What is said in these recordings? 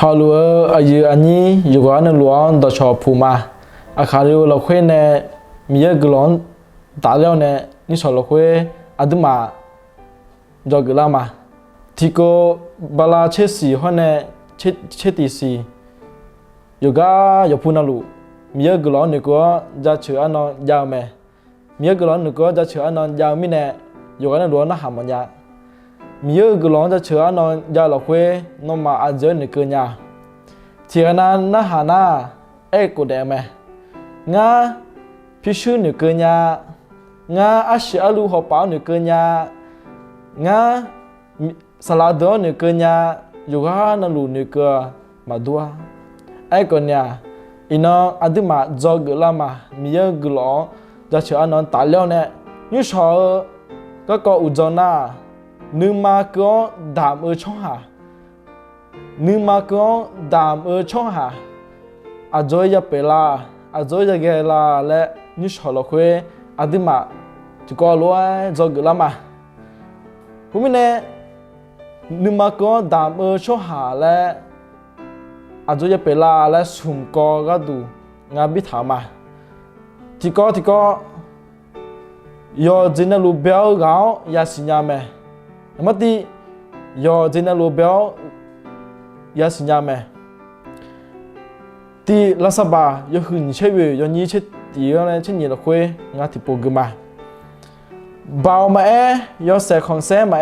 ฮาลัวอายุอันนี้อยู่กันหลวงต่อชอบผู้มาอาคาริโอเราคุยเนี่ยมีเยอะกลอนตาเลี้ยวเนี่ยนี่ชอบเราคุยอัดมาจอกลามาที่ก็บาลาเชสีหัวเนี่ยเชติสีอยู่ก็อยู่พูนัลูมีเยอะกลอนนี่ก็จะเชื่ออันนอนยาวไหมมีเยอะกลอนนี่ก็จะเชื่ออันนอนยาวมิเนี่ยอยู่กันหลวงน่าหามันยามีเยอะกลอนจะเชื่อนอนยาเราคุยน้องมาอาจจะนึกเกินยาที่นั้นน่าหาหน้ากูเดมงาพิชูนึกเกินยางาอาชีอาลูหอบเปล่านึกเกินยางาสลัดดอนึกเกินยาอยู่กันนั่นลูนึกเกินมาดัวกูเนี่ยอินอดีมาจอกลามามีเยอะกลอนจะเชื่อนอนตาเลี้ยวเนี่ยยูชอก็อุจนานึกมาก็ดามช่องหานึกมาก็ดามช่องหาอาจจะเปล่าอาจจะเกล่าและนิชฮอลคุยอดีมาจะก็รู้จอกลามาผมเนี่ยนึกมาก็ดามช่องหาและอาจจะเปล่าและสุ่มก็ดูงานบิถามาที่ก็ยอจินลูเบลเกายาสิญญาเมมาตียอจินลูเบลยาสิญญาเมตีลาสบายอหืนเชวิยอนี้เชตีอะไรเช่นนี้ละคุยงานที่ปกมาเบามายอเสกของเสมา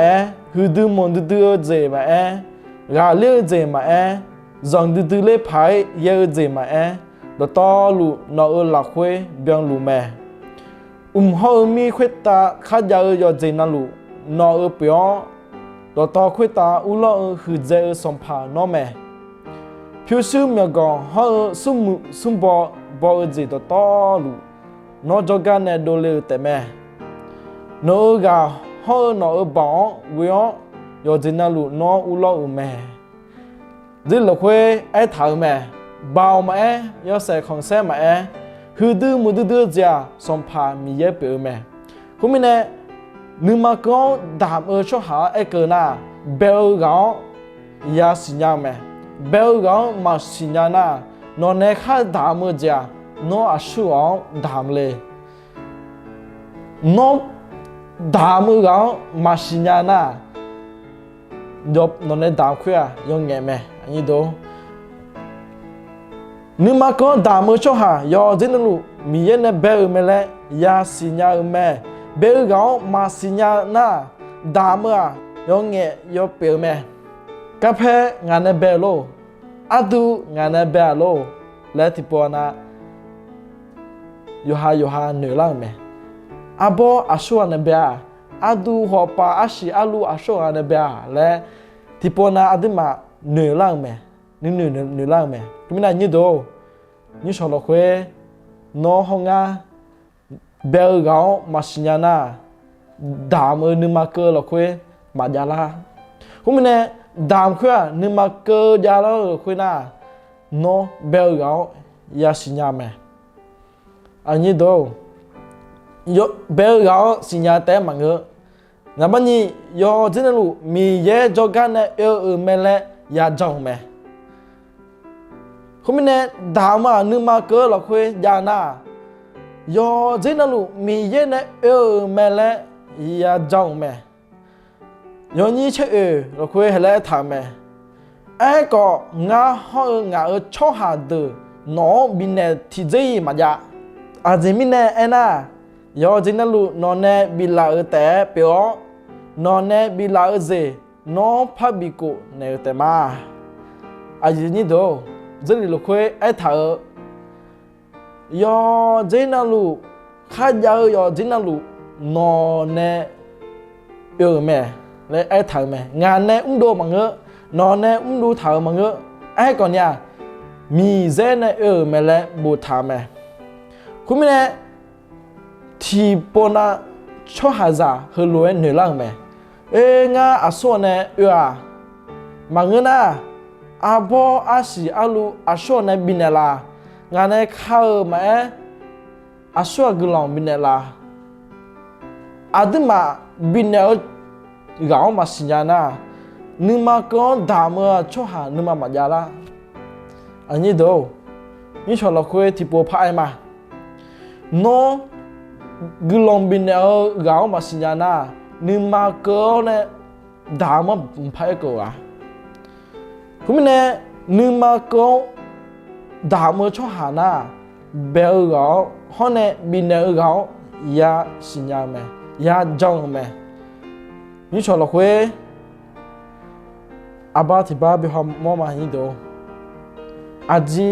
ฮือดื้อมนดื้อเจมากาเลี้ยเจมาจงดื้อเล่พายเยอะเจมาดต่อลูนอหลักคุยเบียงลูแม่เขามีคุยตาข้าจะยอเจนัลูนอเปียดต่อคุยตาอุลอคือเจสมภานอแม่พิวซูมีกองเขาซุ่มบอเจดต่อลูนอจกันเนี่ยดูเลยแต่แม่นอกจากเขานอบ้องวิอยอเจนัลูนออุลอแม่จิลคุยถามแม่บ่าวแม่ยอเสกของเสมาฮือดื้อมือดื้อจ้าสมภามีเยอะเปล่าแม่คุณมิเนี่ยนึกมาก็ดามช่อหาเกินน่ะเบลก็ยาสิญญาแม่เบลก็มาสิญญาน่ะนอนในข้าดามจ้านออาชูอ๋อดามเลยนอดามก็มาสิญญาน่ะยบนอนในดามคุยยองเงี้ยแม่อันนี้ดูนึกมาก็ดามช่อหายอจินลูมีเยอะเบลเมล่ยาสิญญาแม่เบลก็มาสิญญาน่ะดามยองเงี้ยยอเปลแม่กับเพงานเบลโลอาดูงานเบลโลและที่ปวน่ะยูฮาเหนือล่างแม่อาบออาชัวเนเบลอาดูหัวปาอาชีอาลูอาชัวเนเบลและที่ปวน่ะอาดิมาเหนือล่างแม่เหนือล่างแม่คุณไม่น่ายืดดูนี่ชอบเราคุยน้องห้องเบลก็มาสิญญาน่ะดามนึกมาเกอเราคุยมาจาระคุณไม่เนี่ยดามคุยนึกมาเกอจาระคุยน่ะน้องเบลก็ยาสิญญาแม่อันนี้ดูยเบลก็สิญญาแต่มังเงงั้นบัดนี้ยอจินลูมีเยจอกันเนี่ยแม่และยาจงแม่คุณเนี่ยดามานึกมาเกอเราคุยยาน่ะยอเจนลูมีเยเนี่ยแม่และยาจงแม่ยอนี้เชื่อเราคุยให้แล้วถามแม่ก็งาห้องาช่อหาดูน้องบินเนี่ยที่ใจมาจ้ะอาจจะมิเนี่ยน่ะยอเจนลูนอนเนี่ยบิลาแต่เปียนอนเนี่ยบิลาเจน้องพับบิโกเนี่ยแต่มาอาจจะนี่ดู这里路会头，要这那路，还要这那路，哪呢？有咩？来头咩？眼呢多嘛个，哪呢多头嘛个？个呢？มี这呢咩嘞？不头咩？后面呢？提波那超哈子和路人女郎咩？阿说呢嘛个呢？อาบออาชีอาลูอาชัวในบินเนล่างานในข้าวมาอาชัวกลองบินเนล่าอาดิมาบินเนลกาวมาสิญญาณนึกมาก็ดามชัวหานึกมามาจาระ อันนี้ดูนี่ชอบเราคุยที่ปัวพายมาโน้กลองบินเอาเรามาสิญญาณานึกมาเกินเนี่ยดามันพายกูอ่ะคุณมิเนี่ยนึกมาเกินดามันชอบหาหน้าเบลเราห้องเนี่ยบินเอาเรายาสิญญาไหมยาจังไหมนี่ชอบเราคุยอาบาที่บ้าไปหอมมาหินดูอาจี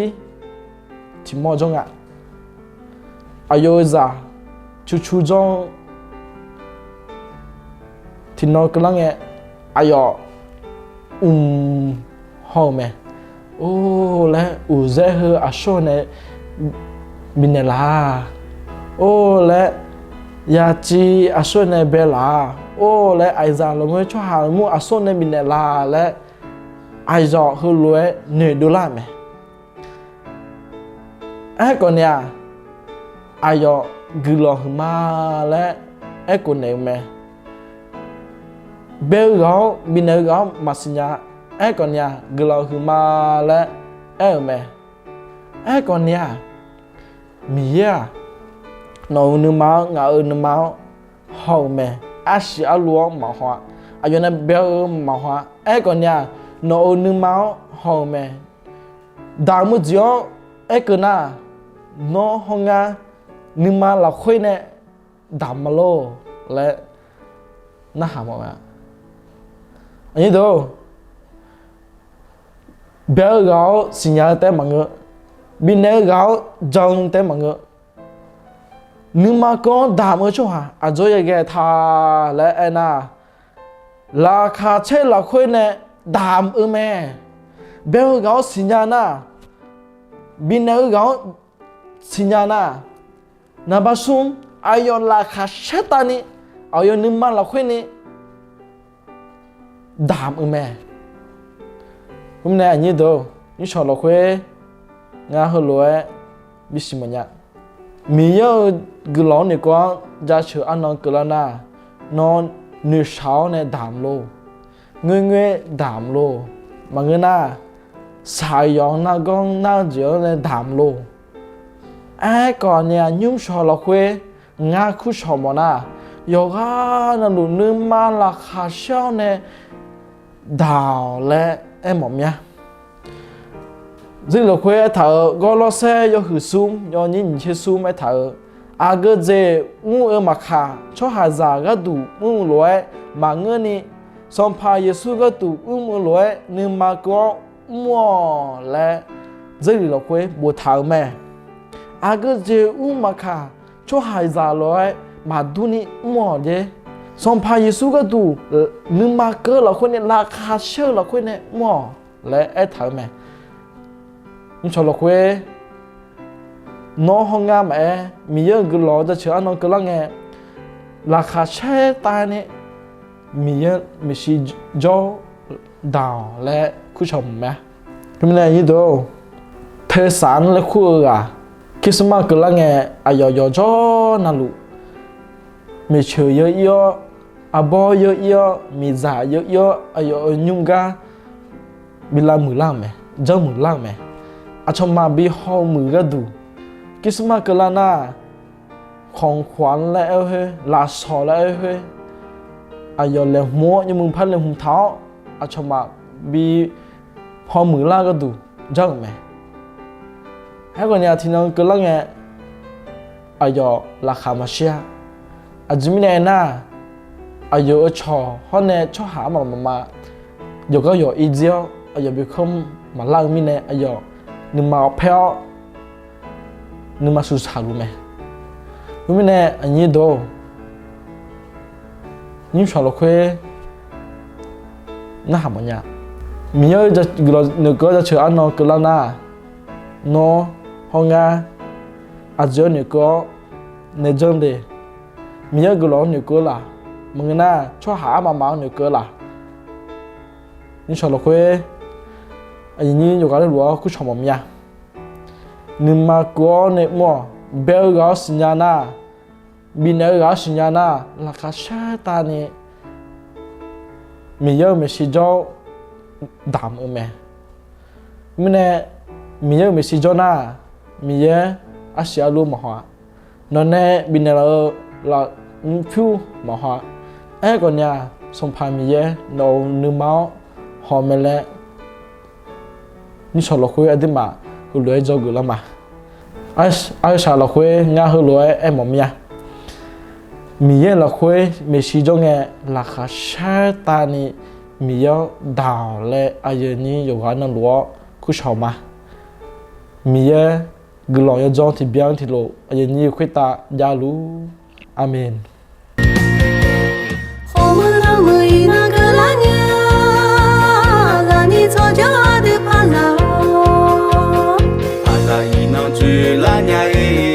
ที่มอจงอ่ะอายุจะชูจงที่นอนกำลังเงี้ยอายุห้องแม่โอ้แล้วเจ้าเหรออาชวนเนี่ยบินเนล่าโอ้แล้วยาจีอาชวนเนี่ยเบล่าโอ้แล้วไอ้จานเราไม่ชอบหามูอาชวนเนี่ยบินเนล่าแล้วไอ้จอคือรวยเหนื่อยดูแลไหมไอ้คนเนี่ยไอ้ยอกลองมาและไอ้คนเนี่ยไหมเบลเขาบินเขามาสิญญาไอ้คนเนี่ยกลองมาและไอ้ไหมไอ้คนเนี่ยมีอ่ะน้องนึกมาเงานึกมาหอมไหมอาชีอาลัวมาหัวอายุนั้นเบลมาหัวไอ้คนเนี่ยน้องนึกมาหอมไหมดามุจิโอไอ้คนน่ะน้องห้องงานึกมาเราคุยเนี่ยดามาโลและน่าหามอ่ะอันนี้ดูเบลเขาสิญญาเต็มมังเงบินเนเขาจังเต็มมังเงนึกมาก็ดามาชัวร์อาจจะยังไงท่าและไอ้น่ะราคาเช่เราคุยเนี่ยดามแม่เบลเขาสิญญาน่ะบินเนเขาสิญญาน่ะนาบาซุมอายอนราคาเช่ตานี่อายอนนึกมาเราคุยนี่ดามแม่ผมเนี่ยอันนี้ดูนี่ชอบเราคุยงาหัวรวยบิสิมันยะมีเยอะกลอนเนี่ยก็จะเชื่ออันนั้นกลอนน่ะนอนเนื้อเช้าเนี่ยดามโลเงยดามโลบางเงินน่ะสายยองน่ะก็น่าเจอเนี่ยดามโลไอ้ก่อนเนี่ยยุ่งชอบเราคุยงาคู่ชอบมันน่ะยกอ่ะนั่นดูนึกมาราคาเช่าเนี่ยดาวและไอ้หมอมเนี่ยซึ่งเราคุยเถอะก็เราเสียยหือซูมยนี่ยิ่งเชื่อซูมไอ้เถอะอาก็จะงูมาขาชอบหาจาก็ดูงูรวยมาเงินนี่สมภารเยซูก็ดูงูรวยนึกมาก็มัวและซึ่งเราคุยบัวเถอะแม่อาก็จะมาขาชอบหาจากรวยมาดูนี่มัวเด้สมภารเยซูก็ดูนึกมาก็เราคุยเนี่ยราคาเชื่อเราคุยเนี่ยมัวและไอ้เถอะแม่นี่ชอบเราคุยน้องห้องงามมีเยอะกลอจะเชื่อน้องกลางไงราคาแช่ตายเนี่ยมีเยอะมีชีโจดาวและคู่ชมไหมทำไมยี่ดูเทสานและคู่อ่ะคริสต์มาสกลางไงอายอยจอนั่นลูมีเชื่อเยอะๆอบเยอะๆมีจ่ายเยอะๆอายยุ่งกาบิลามือล่างไหมเจ้ามือล่างไหมอาชมาบีห้องมือก็ดูคริสต์มาสกลาน่าของขวัญแล้วเฮ้ลาสอแล้วเฮ้อายอเลี้ยงมัวยังมึงพันเลี้ยงหุ่นเท้าอาชมาบีห้องมือล่างก็ดูจังไหมให้คนเนี่ยที่น้องกลางไงอายอราคามาเชียอาจจะไม่แน่น่าอายอชอห้องเนี่ยชอบหามาอยู่ก็อยู่อีเดียวอายอบีคมมาล่างมิเนี่ยอายอนึกมาเพี้ยนึกมาสุดท้ายรู้ไหมรู้ไหมเนี่ยอันนี้ดูยิ่งชอบเราคุยน่าหามันยากมีเยอะจะเราเนื้อก็จะเชื่ออันนอกกันแล้วนะนอห้องงาอาจจะเนื้อก็ในจังเดมีเยอะก็เราเนื้อก็ล่ะมึงน่าชอบหามาเนื้อก็ล่ะยิ่งชอบเราคุยอันนี้อยู่กันได้รู้ว่าคู่ชมมันยากนึกมาก็เนี่ยมัวเบลก็สัญญาณบินเนก็สัญญาณราคาเช่ตานี่มีเยอะไม่ใช่เจ้าดำแม่ไม่แน่ มีเยอะมีซีจอน่ามีเยอะอาเซียรู้มาหัวนอนแน่บินเราฟิวมาหัวก่อนเนี่ยสมภารมีเยอะเรานึ่งเมาหอมเละนี่ชอบเราคุยอะไรมาหุ่นรวยจอกุละมาชาเราคุยงาหุ่นรวยหมอมีมีเยอะเราคุยมีซีจงเงราคาชาตานี่มีเยอะดาวและอายุนี้อยู่กันนั่นรัวคุชาวมามีเยอะกลองยจองที่เบียงที่โลอายุนี้คุยตายาลูอาเมนla nhà